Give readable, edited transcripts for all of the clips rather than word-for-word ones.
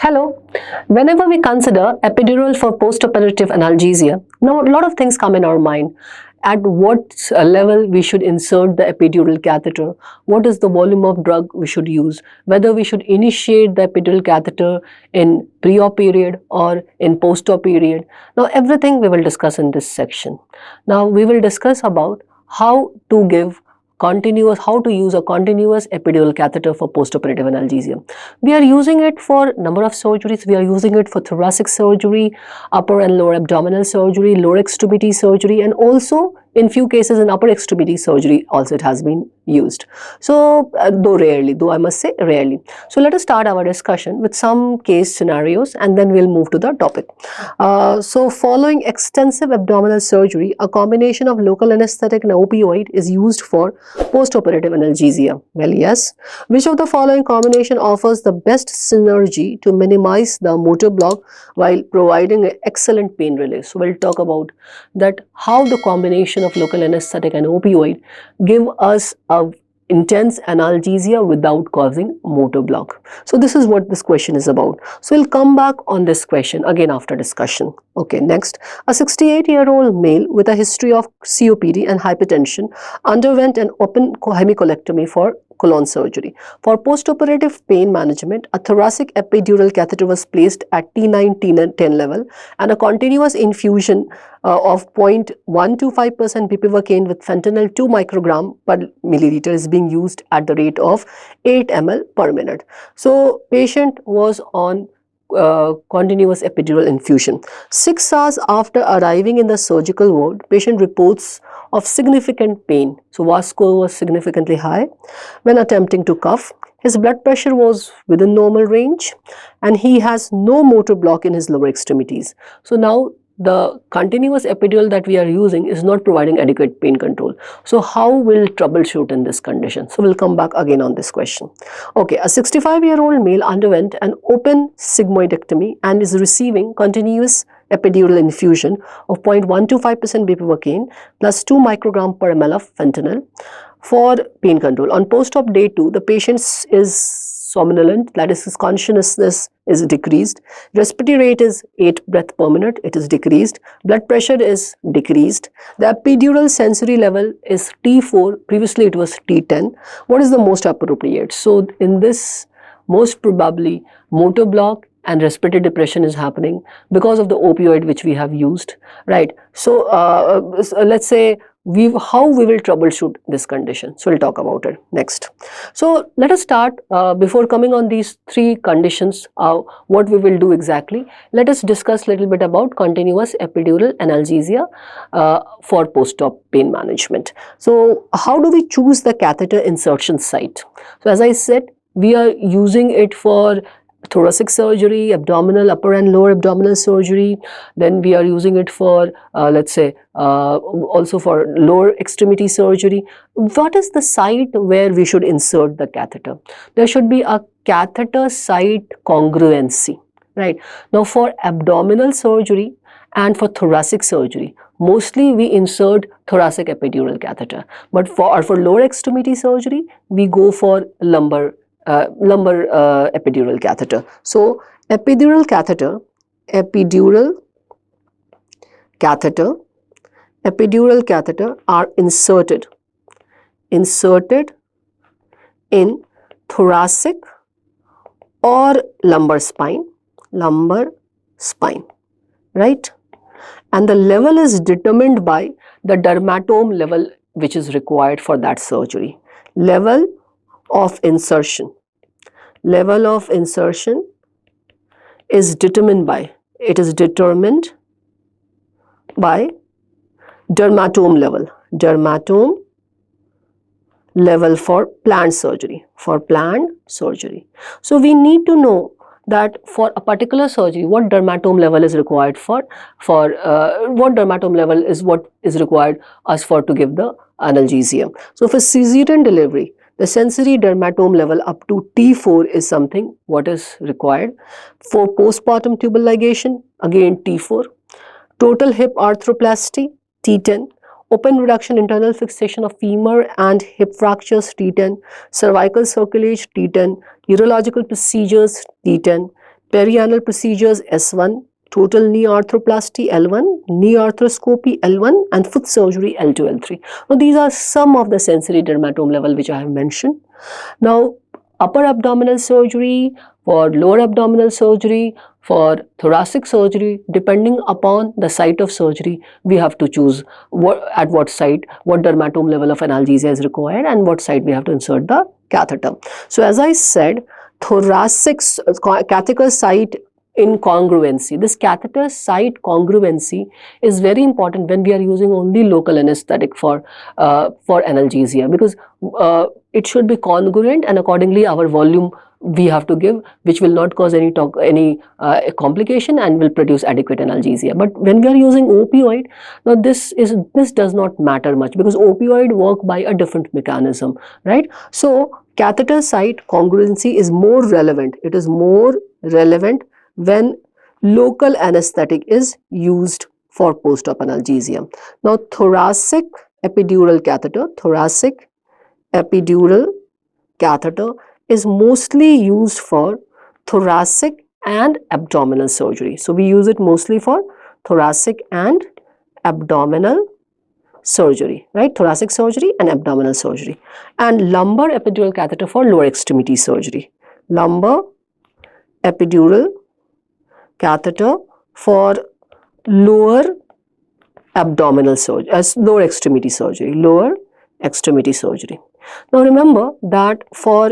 Hello. Whenever we consider epidural for postoperative analgesia, now a lot of things come in our mind. At what level we should insert the epidural catheter, what is the volume of drug we should use, whether we should initiate the epidural catheter in pre-op period or in post-op period. Now everything we will discuss in this section. Now we will discuss about how to use a continuous epidural catheter for postoperative analgesia. We are using it for number of surgeries. We are using it for thoracic surgery, upper and lower abdominal surgery, lower extremity surgery, and also in few cases in upper extremity surgery also it has been used. So though I must say rarely. So let us start our discussion with some case scenarios and then we'll move to the topic. So following extensive abdominal surgery, a combination of local anesthetic and opioid is used for postoperative analgesia. Well, yes. Which of the following combination offers the best synergy to minimize the motor block while providing excellent pain relief? So we'll talk about that, how the combination of local anesthetic and opioid give us a intense analgesia without causing motor block. So this is what this question is about. So we'll come back on this question again after discussion. Okay, next. A 68-year-old male with a history of COPD and hypertension underwent an open hemicolectomy for colon surgery. For postoperative pain management, a thoracic epidural catheter was placed at T9, T10 level and a continuous infusion of 0.125% bupivacaine with fentanyl 2 microgram per milliliter is being used at the rate of 8 ml per minute. So patient was on continuous epidural infusion. 6 hours after arriving in the surgical ward, patient reports of significant pain. So VAS score was significantly high when attempting to cough. His blood pressure was within normal range and he has no motor block in his lower extremities. So now the continuous epidural that we are using is not providing adequate pain control. So how will troubleshoot in this condition? So we'll come back again on this question. Okay, a 65-year-old male underwent an open sigmoidectomy and is receiving continuous epidural infusion of 0.125% bupivacaine plus 2 microgram per ml of fentanyl for pain control. On post-op day 2, the patient is somnolent, that is his consciousness is decreased, respiratory rate is 8 breaths per minute, it is decreased, blood pressure is decreased, the epidural sensory level is T4, previously it was T10. What is the most appropriate? So in this, most probably motor block and respiratory depression is happening because of the opioid which we have used, right? So let's say how we will troubleshoot this condition. So we'll talk about it next. So let us start before coming on these 3 conditions, what we will do exactly. Let us discuss a little bit about continuous epidural analgesia for post-op pain management. So how do we choose the catheter insertion site? So as I said, we are using it for thoracic surgery, abdominal, upper and lower abdominal surgery. Then we are using it for let's say also for lower extremity surgery. What is the site where we should insert the catheter? There should be a catheter site congruency, right? Now for abdominal surgery and for thoracic surgery, mostly we insert thoracic epidural catheter, but for lower extremity surgery we go for lumbar epidural catheter. So epidural catheter are inserted in thoracic or lumbar spine, right? And the level is determined by the dermatome level which is required for that surgery. Level of insertion is determined by dermatome level for planned surgery. So we need to know that for a particular surgery what dermatome level is required what dermatome level is what is required us for to give the analgesia. So for cesarean delivery, the sensory dermatome level up to T4 is something what is required. For postpartum tubal ligation, again T4. Total hip arthroplasty, T10. Open reduction internal fixation of femur and hip fractures, T10. Cervical circulage, T10. Urological procedures, T10. Perianal procedures S1, total knee arthroplasty L1, knee arthroscopy L1, and foot surgery L2, L3. Now these are some of the sensory dermatome level which I have mentioned. Now upper abdominal surgery, for lower abdominal surgery, for thoracic surgery, depending upon the site of surgery, we have to choose at what site, what dermatome level of analgesia is required, and what site we have to insert the catheter. So as I said, thoracic catheter site incongruency. This catheter site congruency is very important when we are using only local anesthetic for analgesia, because it should be congruent, and accordingly our volume we have to give, which will not cause any complication and will produce adequate analgesia. But when we are using opioid, now this does not matter much, because opioid work by a different mechanism, right? So catheter site congruency is more relevant. It is more relevant when local anesthetic is used for post-op analgesia. Now thoracic epidural catheter, thoracic epidural catheter is mostly used for thoracic and abdominal surgery. So we use it mostly for thoracic and abdominal surgery, right? Thoracic surgery and abdominal surgery. And lumbar epidural catheter for lower extremity surgery. Lumbar epidural catheter for lower abdominal surgery, lower extremity surgery, lower extremity surgery. Now remember that for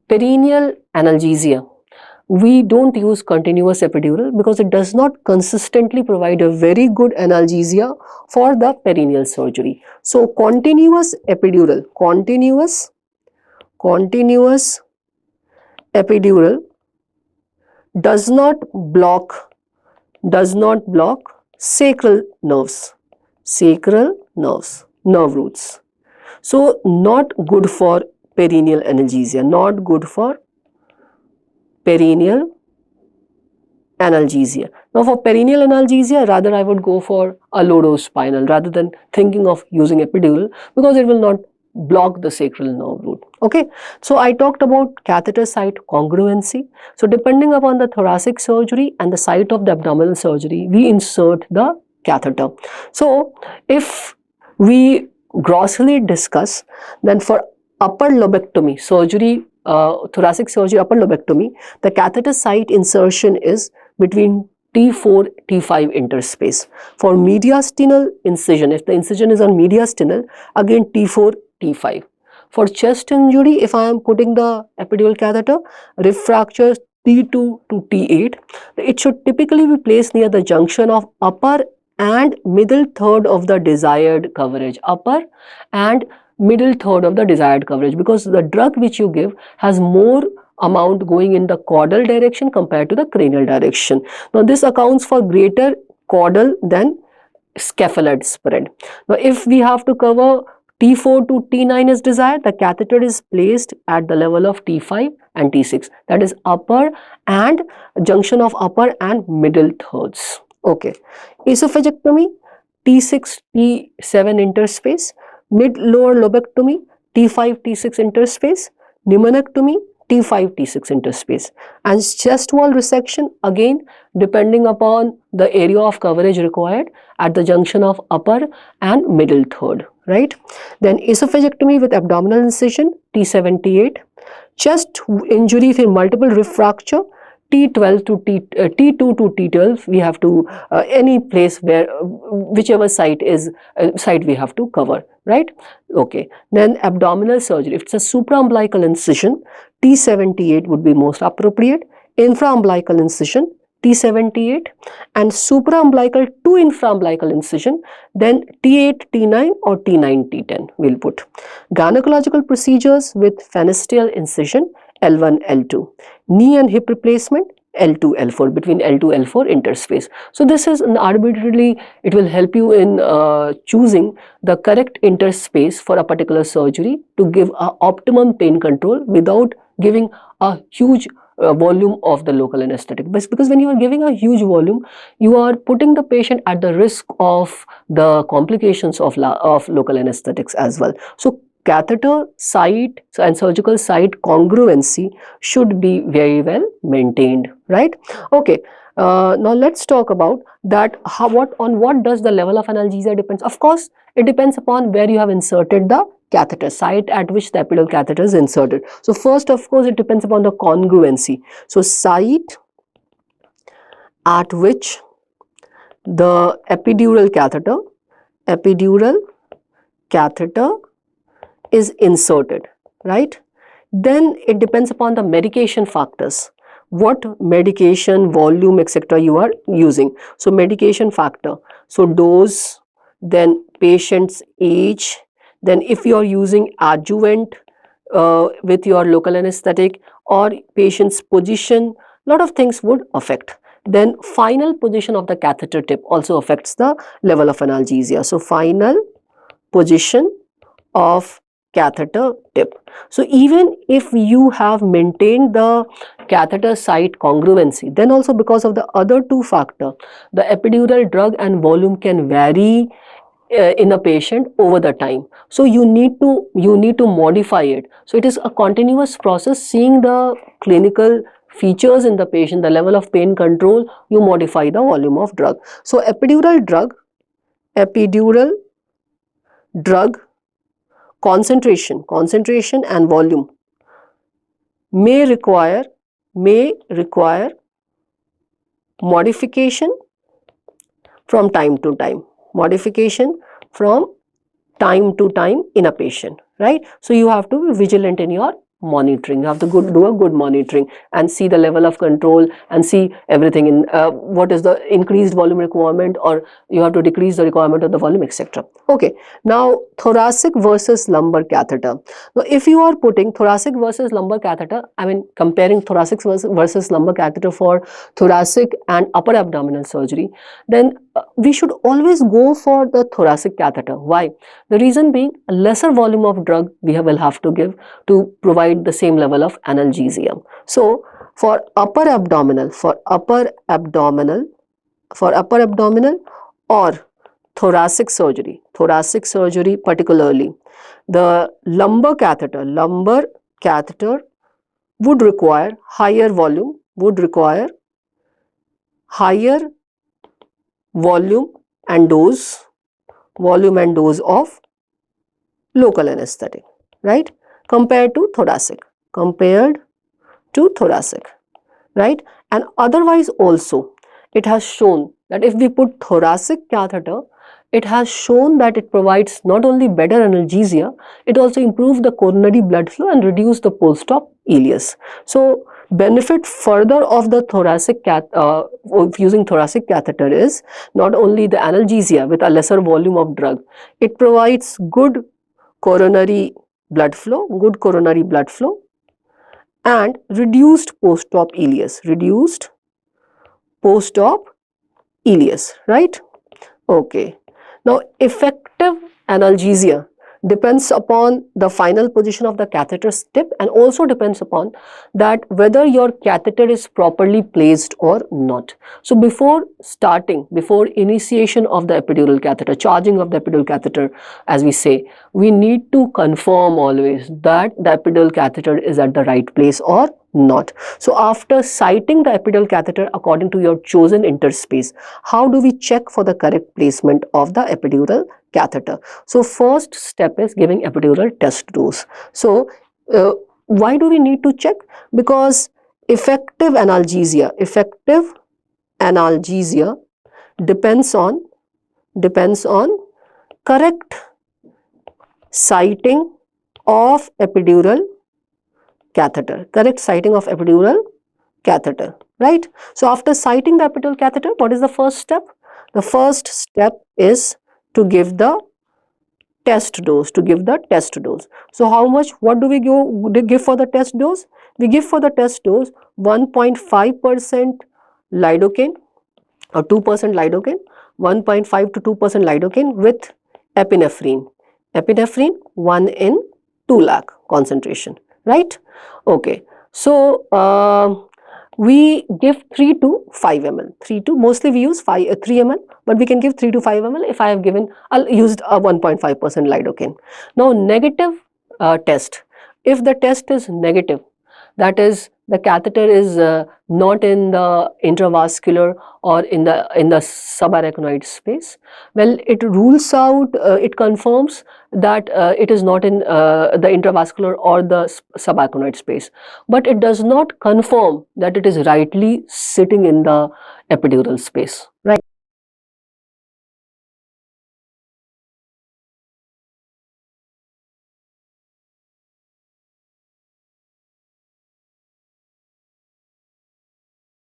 perineal analgesia, we don't use continuous epidural because it does not consistently provide a very good analgesia for the perineal surgery. So continuous epidural, continuous epidural does not block sacral nerves, nerve roots. So not good for perineal analgesia, not good for perineal analgesia. Now for perineal analgesia, rather I would go for a low-dose spinal rather than thinking of using epidural, because it will not block the sacral nerve root. Okay, so I talked about catheter site congruency. So depending upon the thoracic surgery and the site of the abdominal surgery, we insert the catheter. So if we grossly discuss, then for upper lobectomy surgery, thoracic surgery, upper lobectomy, the catheter site insertion is between T4, T5 interspace. For mediastinal incision, if the incision is on mediastinal, again T4, T5. For chest injury, if I am putting the epidural catheter, rib fractures T2 to T8, it should typically be placed near the junction of upper and middle third of the desired coverage, upper and middle third of the desired coverage, because the drug which you give has more amount going in the caudal direction compared to the cranial direction. Now this accounts for greater caudal than scaphoid spread. Now if we have to cover T4 to T9 is desired, the catheter is placed at the level of T5 and T6, that is upper and junction of upper and middle thirds. Okay, esophagectomy T6 T7 interspace, mid lower lobectomy T5 T6 interspace, pneumonectomy T5 T6 interspace, and chest wall resection again depending upon the area of coverage required at the junction of upper and middle third, right? Then esophagectomy with abdominal incision T7 T8, chest injury with multiple rib fracture T2 to T12, we have to any place where whichever site is site we have to cover, right? Okay, then abdominal surgery, if it's a supraumbilical incision, T7 T8 would be most appropriate, infraumbilical incision T7 T8, and supraumbilical to infraumbilical incision, then T8 T9 or T9 T10 we'll put. Gynecological procedures with fenestrial incision L1 L2, knee and hip replacement L2 L4, between L2 L4 interspace. So this is an arbitrarily, it will help you in choosing the correct interspace for a particular surgery to give a optimum pain control without giving a huge volume of the local anesthetic. Because when you are giving a huge volume, you are putting the patient at the risk of the complications of local anesthetics as well. So catheter site and surgical site congruency should be very well maintained. right? Okay. Now let's talk about that. On what does the level of analgesia depends? Of course, it depends upon where you have inserted the catheter, site at which the epidural catheter is inserted. So first, of course, it depends upon the congruency. So site at which the epidural catheter is inserted, right? Then it depends upon the medication factors, what medication, volume, etc. you are using. So medication factor, so dose, then patient's age, then if you are using adjuvant with your local anesthetic, or patient's position, lot of things would affect. Then final position of the catheter tip also affects the level of analgesia. So final position of catheter tip. So even if you have maintained the catheter site congruency, then also because of the other two factors, the epidural drug and volume can vary in a patient over the time. So you need to modify it. So it is a continuous process, seeing the clinical features in the patient, the level of pain control, you modify the volume of drug. So epidural drug concentration and volume may require modification from time to time, in a patient, right? So you have to be vigilant in your monitoring. You have to do a good monitoring and see the level of control and see everything in what is the increased volume requirement, or you have to decrease the requirement of the volume, etc. Okay, now thoracic versus lumbar catheter. Now if you are putting thoracic versus lumbar catheter, I mean comparing thoracic versus lumbar catheter for thoracic and upper abdominal surgery, then we should always go for the thoracic catheter. Why? The reason being, a lesser volume of drug we will have to give to provide the same level of analgesia. So for upper abdominal or thoracic surgery particularly, the lumbar catheter would require higher volume, and dose of local anesthetic, right? Compared to thoracic, right? And otherwise also, it has shown that if we put thoracic catheter, it has shown that it provides not only better analgesia, it also improves the coronary blood flow and reduce the post-op ileus. So benefit further of the using thoracic catheter is not only the analgesia with a lesser volume of drug, it provides good coronary blood flow and reduced post-op ileus, right? Okay. Now effective analgesia depends upon the final position of the catheter tip, and also depends upon that whether your catheter is properly placed or not. So before initiation of the epidural catheter, charging of the epidural catheter, as we say, we need to confirm always that the epidural catheter is at the right place or not. So after siting the epidural catheter according to your chosen interspace, how do we check for the correct placement of the epidural catheter? So first step is giving epidural test dose. So why do we need to check? Because effective analgesia depends on correct siting of epidural catheter, right? So after siting the epidural catheter, what is the first step? The first step is to give the test dose. So what do we give for the test dose? We give for the test dose 1.5% lidocaine or 2% lidocaine, 1.5 to 2% lidocaine with epinephrine 1 in 2 lakh concentration, right? Okay, so we give 3 to 5 ml. Mostly we use 3 ml, but we can give 3 to 5 ml if I have used a 1.5% lidocaine. Now negative test. If the test is negative, that is the catheter is not in the intravascular or in the subarachnoid space, well, it rules out, it confirms that it is not in the intravascular or the subarachnoid space, but it does not confirm that it is rightly sitting in the epidural space, right?